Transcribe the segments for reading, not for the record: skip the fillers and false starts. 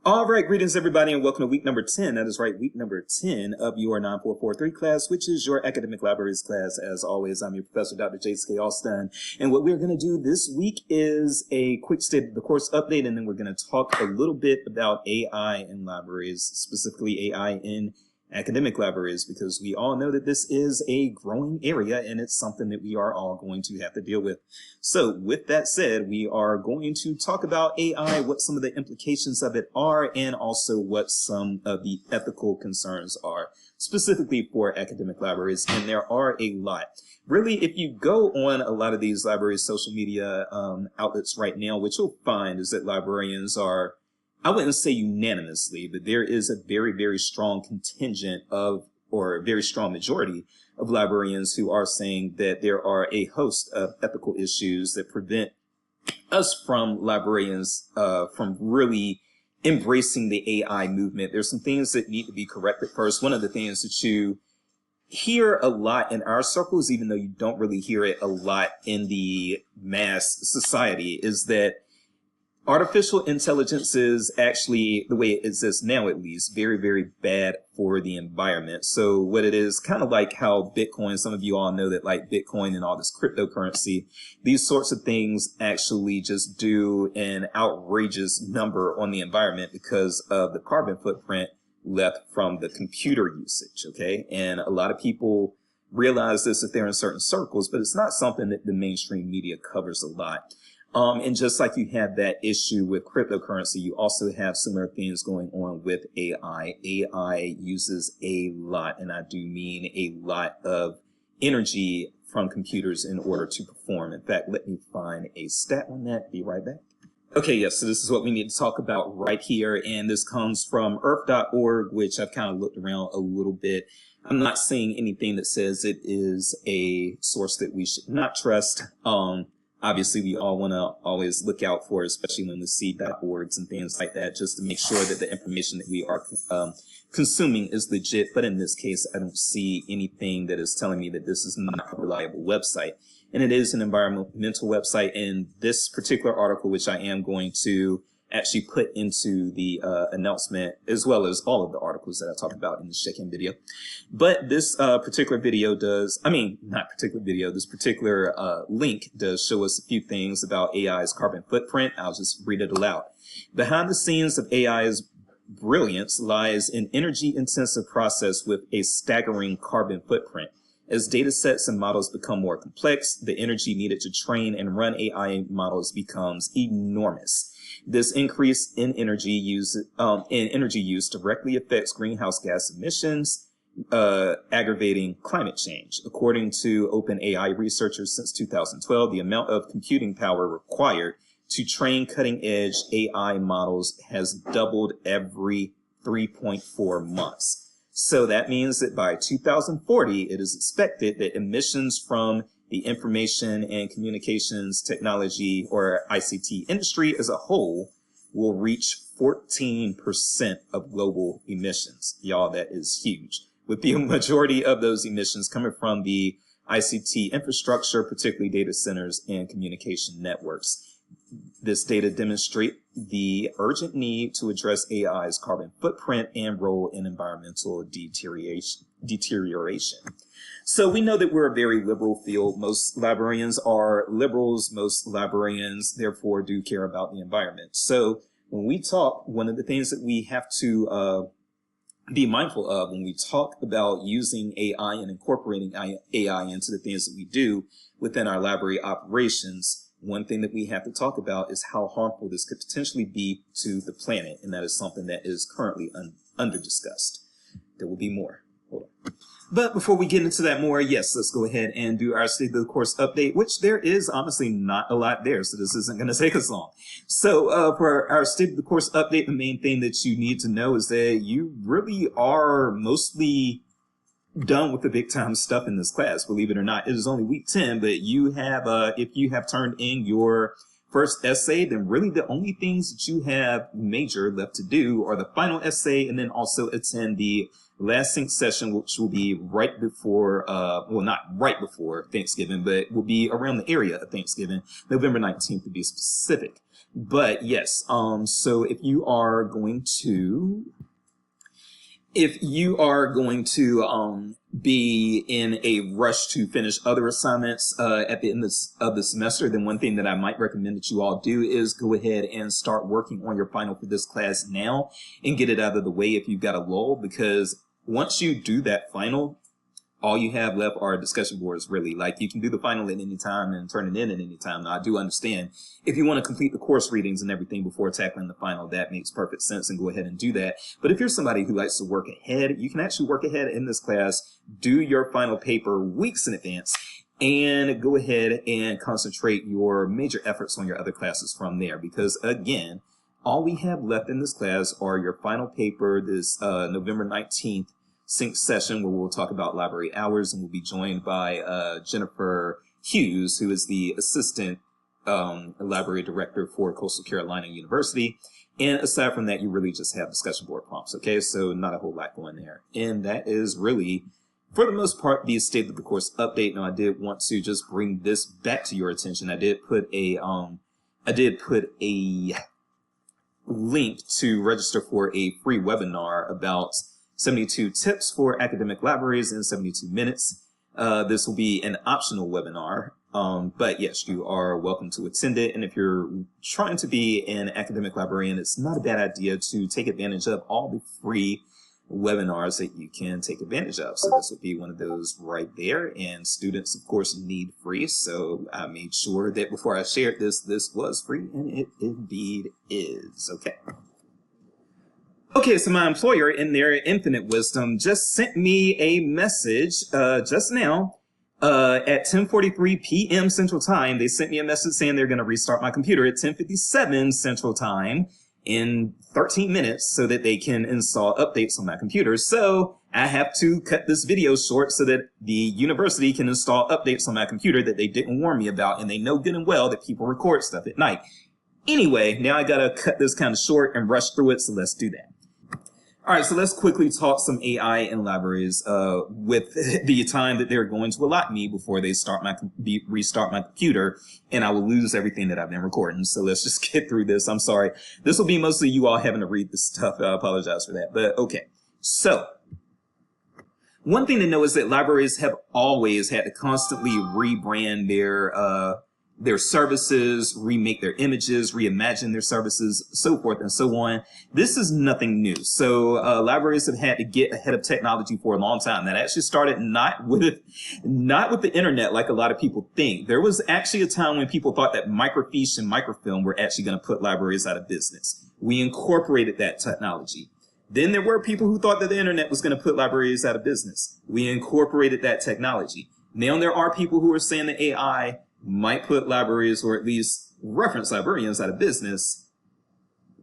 All right, greetings everybody, and welcome to week number 10. That is right, week number 10 of your 9443 class, which is your academic libraries class. As always, I'm your professor, Dr. J.C. Austin. And what we're going to do this week is a quick state of the course update, and then we're going to talk a little bit about AI in libraries, specifically AI in academic libraries, because we all know that this is a growing area and it's something that we are all going to have to deal with. So with that said, we are going to talk about AI, what some of the implications of it are, and also what some of the ethical concerns are, specifically for academic libraries. And there are a lot. Really, if you go on a lot of these libraries' social media outlets right now, what you'll find is that librarians are, I wouldn't say unanimously, but there is a very, very strong contingent of, or a very strong majority of librarians who are saying that there are a host of ethical issues that prevent us from librarians from really embracing the AI movement. There's some things that need to be corrected first. One of the things that you hear a lot in our circles, even though you don't really hear it a lot in the mass society, is that artificial intelligence is actually, the way it exists now at least, very, very bad for the environment. So what it is, kind of like how Bitcoin, some of you all know that like Bitcoin and all this cryptocurrency, these sorts of things actually just do an outrageous number on the environment because of the carbon footprint left from the computer usage, okay? And a lot of people realize this if they're in certain circles, but it's not something that the mainstream media covers a lot. And just like you have that issue with cryptocurrency, you also have similar things going on with AI. AI uses a lot, and I do mean a lot of energy from computers in order to perform. In fact, let me find a stat on that. Be right back. Okay, yes, so this is what we need to talk about right here, and this comes from earth.org, which I've kind of looked around a little bit. I'm not seeing anything that says it is a source that we should not trust. Obviously, we all want to always look out for, especially when we see .orgs and things like that, just to make sure that the information that we are consuming is legit. But in this case, I don't see anything that is telling me that this is not a reliable website. And it is an environmental website. And this particular article, which I am going to actually put into the announcement, as well as all of the articles that I talk about in this check-in video. But this particular video does, this particular link does show us a few things about AI's carbon footprint. I'll just read it aloud. Behind the scenes of AI's brilliance lies an energy-intensive process with a staggering carbon footprint. As data sets and models become more complex, the energy needed to train and run AI models becomes enormous. This increase in energy use directly affects greenhouse gas emissions, aggravating climate change. According to OpenAI researchers, since 2012, the amount of computing power required to train cutting-edge AI models has doubled every 3.4 months. So that means that by 2040, it is expected that emissions from the information and communications technology, or ICT industry as a whole, will reach 14% of global emissions. Y'all, that is huge. With the majority of those emissions coming from the ICT infrastructure, particularly data centers and communication networks. This data demonstrate the urgent need to address AI's carbon footprint and role in environmental deterioration. So we know that we're a very liberal field. Most librarians are liberals. Most librarians, therefore, do care about the environment. So when we talk, one of the things that we have to be mindful of when we talk about using AI and incorporating AI into the things that we do within our library operations, one thing that we have to talk about is how harmful this could potentially be to the planet. And that is something that is currently under discussed. There will be more. Hold on. But before we get into that more, yes, let's go ahead and do our state of the course update, which there is honestly not a lot there, so this isn't going to take us long. So for our state of the course update, the main thing that you need to know is that you really are mostly done with the big time stuff in this class. Believe it or not, it is only week 10, but you have, if you have turned in your first essay, then really the only things that you have major left to do are the final essay, and then also attend the last sync session, which will be right before, well, not right before Thanksgiving, but will be around the area of Thanksgiving, November 19th to be specific. But yes, so if you are going to be in a rush to finish other assignments at the end of the semester, then one thing that I might recommend that you all do is go ahead and start working on your final for this class now and get it out of the way if you've got a lull, because once you do that final, all you have left are discussion boards, really. Like, you can do the final at any time and turn it in at any time. Now, I do understand if you want to complete the course readings and everything before tackling the final, that makes perfect sense, and go ahead and do that. But if you're somebody who likes to work ahead, you can actually work ahead in this class, do your final paper weeks in advance, and go ahead and concentrate your major efforts on your other classes from there. Because, again, all we have left in this class are your final paper, this November 19th, sync session, where we'll talk about library hours, and we'll be joined by Jennifer Hughes, who is the assistant library director for Coastal Carolina University. And aside from that, you really just have discussion board prompts. Okay, so not a whole lot going there. And that is really, for the most part, the state of the course update. Now, I did want to just bring this back to your attention. I did put a link to register for a free webinar about 72 tips for academic libraries in 72 minutes. This will be an optional webinar, but yes, you are welcome to attend it. And if you're trying to be an academic librarian, it's not a bad idea to take advantage of all the free webinars that you can take advantage of. So this would be one of those right there. And students, of course, need free. So I made sure that before I shared this was free, and it indeed is. Okay. Okay, so my employer, in their infinite wisdom, just sent me a message just now at 10:43 p.m. Central Time. They sent me a message saying they're going to restart my computer at 10:57 Central Time in 13 minutes so that they can install updates on my computer. So I have to cut this video short so that the university can install updates on my computer that they didn't warn me about, and they know good and well that people record stuff at night. Anyway, now I got to cut this kind of short and rush through it, so let's do that. All right, so let's quickly talk some AI in libraries with the time that they're going to allot me before they restart my computer, and I will lose everything that I've been recording. So let's just get through this. I'm sorry. This will be mostly you all having to read this stuff. I apologize for that. But okay. So one thing to know is that libraries have always had to constantly rebrand their services, remake their images, reimagine their services, so forth and so on. This is nothing new. So libraries have had to get ahead of technology for a long time. That actually started not with the internet like a lot of people think. There was actually a time when people thought that microfiche and microfilm were actually going to put libraries out of business. We incorporated that technology. Then there were people who thought that the internet was going to put libraries out of business. We incorporated that technology. Now there are people who are saying that AI might put libraries, or at least reference librarians, out of business.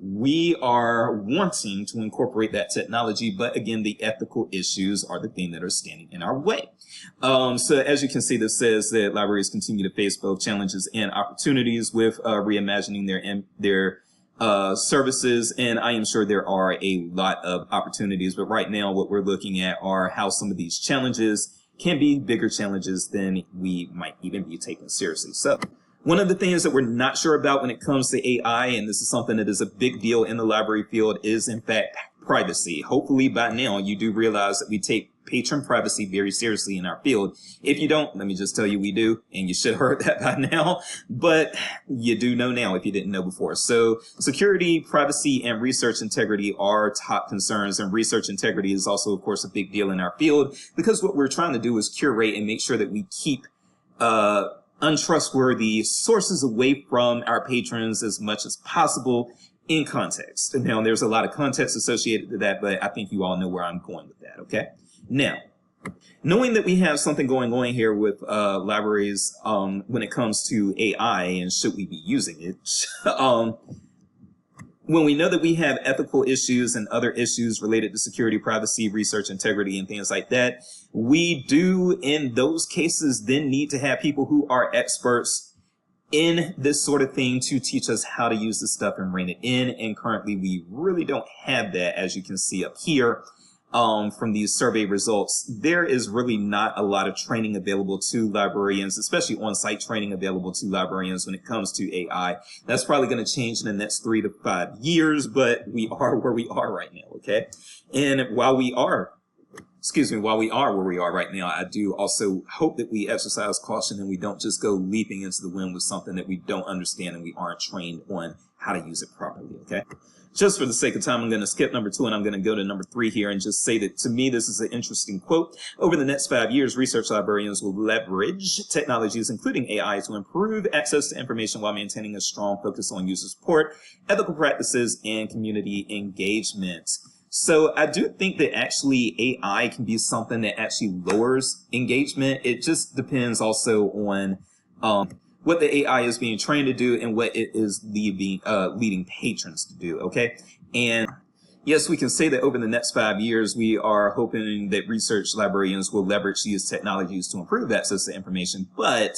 We are wanting to incorporate that technology, but again, the ethical issues are the thing that are standing in our way. So as you can see, this says that libraries continue to face both challenges and opportunities with reimagining their services, and I am sure there are a lot of opportunities, but right now what we're looking at are how some of these challenges can be bigger challenges than we might even be taken seriously. So one of the things that we're not sure about when it comes to AI, and this is something that is a big deal in the library field, is in fact privacy. Hopefully by now you do realize that we take patron privacy very seriously in our field. If you don't, let me just tell you we do, and you should have heard that by now, but you do know now if you didn't know before. So security, privacy, and research integrity are top concerns, and research integrity is also, of course, a big deal in our field, because what we're trying to do is curate and make sure that we keep untrustworthy sources away from our patrons as much as possible in context. Now, there's a lot of context associated to that, but I think you all know where I'm going with that, okay? Now, knowing that we have something going on here with libraries when it comes to AI and should we be using it, when we know that we have ethical issues and other issues related to security, privacy, research integrity, and things like that, we do in those cases then need to have people who are experts in this sort of thing to teach us how to use this stuff and rein it in. And currently we really don't have that, as you can see up here. From these survey results, there is really not a lot of training available to librarians, especially on-site training available to librarians when it comes to AI. That's probably going to change in the next 3 to 5 years, but we are where we are right now, okay? And while we are where we are right now, I do also hope that we exercise caution and we don't just go leaping into the wind with something that we don't understand and we aren't trained on how to use it properly, okay? Just for the sake of time, I'm going to skip number 2 and I'm going to go to number 3 here and just say that to me, this is an interesting quote. Over the next 5 years, research librarians will leverage technologies, including AI, to improve access to information while maintaining a strong focus on user support, ethical practices, and community engagement. So I do think that actually AI can be something that actually lowers engagement. It just depends also on what the AI is being trained to do and what it is leading patrons to do, okay? And yes, we can say that over the next 5 years, we are hoping that research librarians will leverage these technologies to improve access to information. But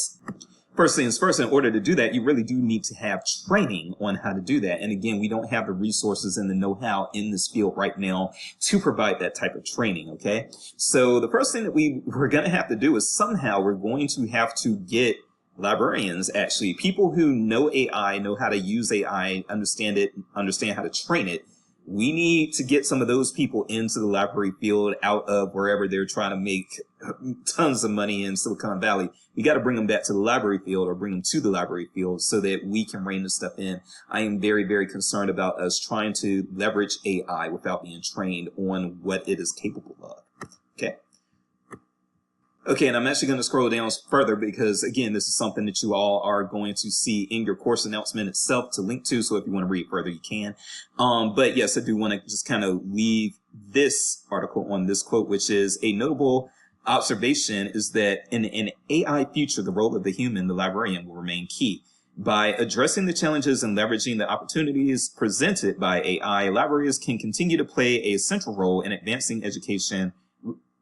first things first, in order to do that, you really do need to have training on how to do that. And again, we don't have the resources and the know-how in this field right now to provide that type of training, okay? So the first thing that we're going to have to do is somehow we're going to have to get librarians, actually, people who know AI, know how to use AI, understand it, understand how to train it. We need to get some of those people into the library field out of wherever they're trying to make tons of money in Silicon Valley. We got to bring them back to the library field or bring them to the library field so that we can rein this stuff in. I am very, very concerned about us trying to leverage AI without being trained on what it is capable of. Okay. Okay, and I'm actually going to scroll down further because, again, this is something that you all are going to see in your course announcement itself to link to, so if you want to read further, you can. But yes, I do want to just kind of leave this article on this quote, which is a notable observation is that in an AI future, the role of the human, the librarian, will remain key. By addressing the challenges and leveraging the opportunities presented by AI, librarians can continue to play a central role in advancing education,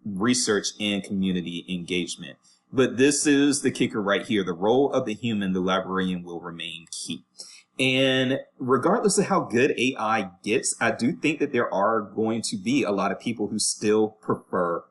research, and community engagement. But this is the kicker right here. The role of the human, the librarian, will remain key. And regardless of how good AI gets, I do think that there are going to be a lot of people who still prefer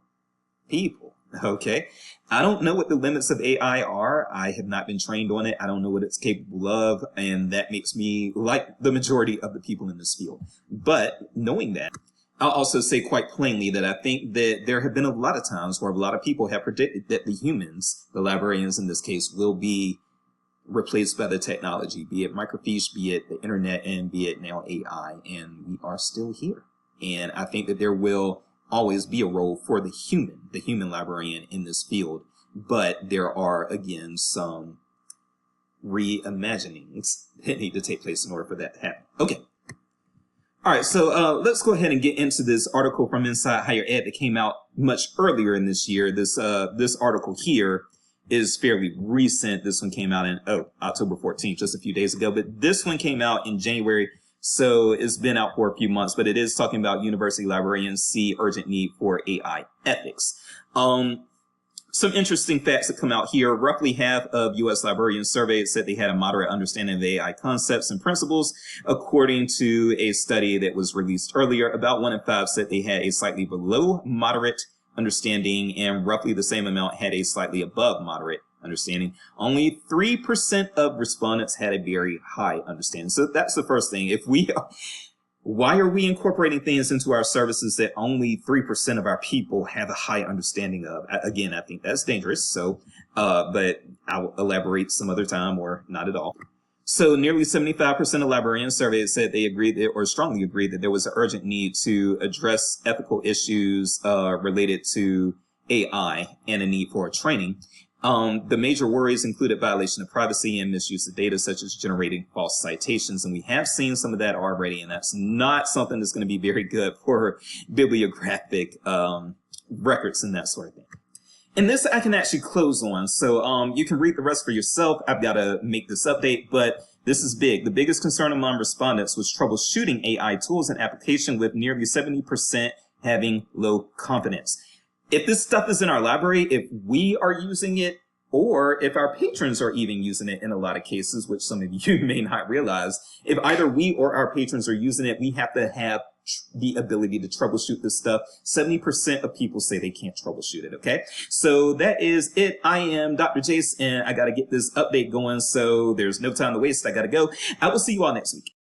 people. Okay. I don't know what the limits of AI are. I have not been trained on it. I don't know what it's capable of. And that makes me like the majority of the people in this field. But knowing that, I'll also say quite plainly that I think that there have been a lot of times where a lot of people have predicted that the humans, the librarians in this case, will be replaced by the technology, be it microfiche, be it the internet, and be it now AI. And we are still here. And I think that there will always be a role for the human librarian in this field. But there are, again, some reimaginings that need to take place in order for that to happen. Okay. All right, so let's go ahead and get into this article from Inside Higher Ed that came out much earlier in this year. This article here is fairly recent. This one came out in October 14th, just a few days ago. But this one came out in January, so it's been out for a few months. But it is talking about university librarians see urgent need for AI ethics. Some interesting facts that come out here. Roughly half of U.S. librarians surveyed said they had a moderate understanding of AI concepts and principles. According to a study that was released earlier, about 1 in 5 said they had a slightly below moderate understanding, and roughly the same amount had a slightly above moderate understanding. Only 3% of respondents had a very high understanding. So that's the first thing. Why are we incorporating things into our services that only 3% of our people have a high understanding of? Again, I think that's dangerous. So, but I'll elaborate some other time or not at all. So nearly 75% of librarians surveyed said they agreed or strongly agreed that there was an urgent need to address ethical issues related to AI and a need for training. The major worries included violation of privacy and misuse of data, such as generating false citations. And we have seen some of that already, and that's not something that's going to be very good for bibliographic records and that sort of thing. And this I can actually close on. So you can read the rest for yourself. I've got to make this update, but this is big. The biggest concern among respondents was troubleshooting AI tools and application, with nearly 70% having low confidence. If this stuff is in our library, if we are using it or if our patrons are even using it in a lot of cases, which some of you may not realize, if either we or our patrons are using it, we have to have the ability to troubleshoot this stuff. 70% of people say they can't troubleshoot it, okay? So that is it. I am Dr. Jace, and I got to get this update going, so there's no time to waste. I got to go. I will see you all next week.